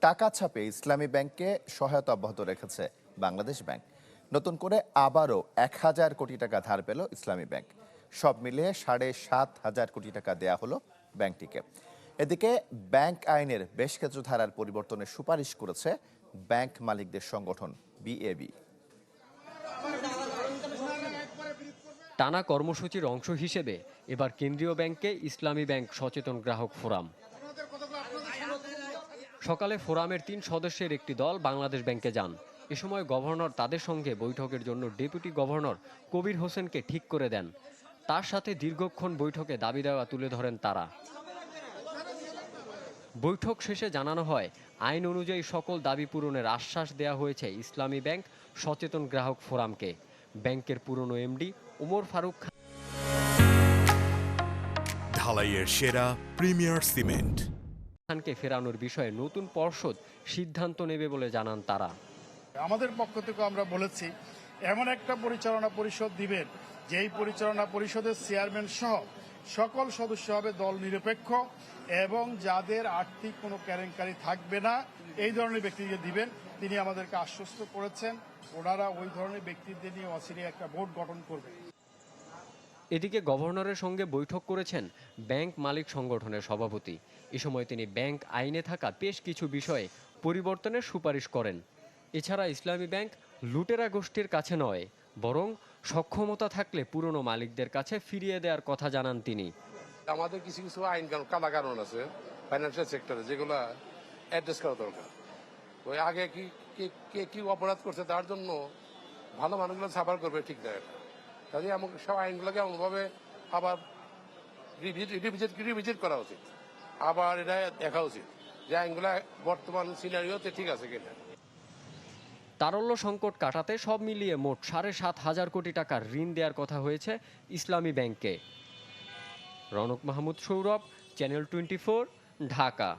টাকা ছাপে ইসলামী ব্যাংককে সহায়তা অব্যাহত রেখেছে বাংলাদেশ ব্যাংক। নতুন করে আবারও 1,000 কোটি টাকা ধার পেল ইসলামী ব্যাংক। সব মিলিয়ে 7,500 কোটি টাকা দেয়া হলো ব্যাংকটিকে। এদিকে ব্যাংক আইনের বেশ কিছু ধারার পরিবর্তনের সুপারিশ করেছে ব্যাংক মালিকদের সংগঠন বিএবি। টানা কর্মসূচির অংশ হিসেবে এবার কেন্দ্রীয় ব্যাংকে ইসলামী ব্যাংক সচেতন গ্রাহক ফোরাম। সকালে ফোরামের 3 সদস্যের একটি দল বাংলাদেশ ব্যাংকে যান। এ সময় গভর্নর তাদের সঙ্গে বৈঠকের জন্য ডেপুটি গভর্নর কবির হোসেনকে ঠিক করে দেন। তার সাথে দীর্ঘক্ষণ বৈঠকে দাবি দেওয়া তুলে ধরেন তারা। বৈঠক শেষে জানানো হয়, আইন অনুযায়ী সকল দাবি পূরণের আশ্বাস দেয়া হয়েছে ইসলামী ব্যাংক সচেতন গ্রাহক ফোরামকে। ব্যাংকের পুরনো এমডি ওমর ফারুক ঢালাইয়ের সেরা প্রিমিয়ার সিমেন্ট খানকে ফেরানোর বিষয়ে নতুন পর্ষদ সিদ্ধান্ত নেবে বলে জানান তারা। আমাদের পক্ষ থেকে আমরা বলেছি এমন একটা পরিচালনা পরিষদ দিবেন যেই পরিচালনা পরিষদের চেয়ারম্যান সহ সকল সদস্য হবে দল নিরপেক্ষ এবং যাদের আর্থিক কোনো কেলেঙ্কারি থাকবে না এই ধরনের ব্যক্তিকে দিবেন। তিনি আমাদেরকে আশ্বস্ত করেছেন ওনারা ওই ধরনের ব্যক্তিদের নিয়ে অচিরে একটা বোর্ড গঠন করবে। এদিকে গভর্নরের সঙ্গে বৈঠক করেছেন ব্যাংক মালিক সংগঠনের সভাপতি। এ সময় তিনি ব্যাংক আইনে থাকা বেশ কিছু বিষয়ে পরিবর্তনের সুপারিশ করেন। এছাড়া ইসলামী ব্যাংক লুটেরা গোষ্ঠীর কাছে নয়, বরং সক্ষমতা থাকলে পুরনো মালিকদের কাছে ফিরিয়ে দেওয়ার কথা জানান তিনি। আমাদের কিছু কিছু আইন কালা কানুন আছে ফাইন্যান্সিয়াল সেক্টরে, যেগুলো অ্যাড্রেস করা দরকার। ওই আগে কি অপরাধ করছে তার জন্য ভালো মানুষগুলো সাফার করবে, ঠিক না? কাজে আমাকে সব আইনগুলোকে এমনভাবে আবার রিভিজিট করা উচিত, আবার এটা দেখা উচিত যে আইনগুলো বর্তমান সিনারিওতে ঠিক আছে কিনা। তারল্য সংকট কাটাতে সব মিলিয়ে মোট 7,500 কোটি টাকার ঋণ দেওয়ার কথা হয়েছে ইসলামী ব্যাংককে। রনক মাহমুদ সৌরভ, চ্যানেল 24, ঢাকা।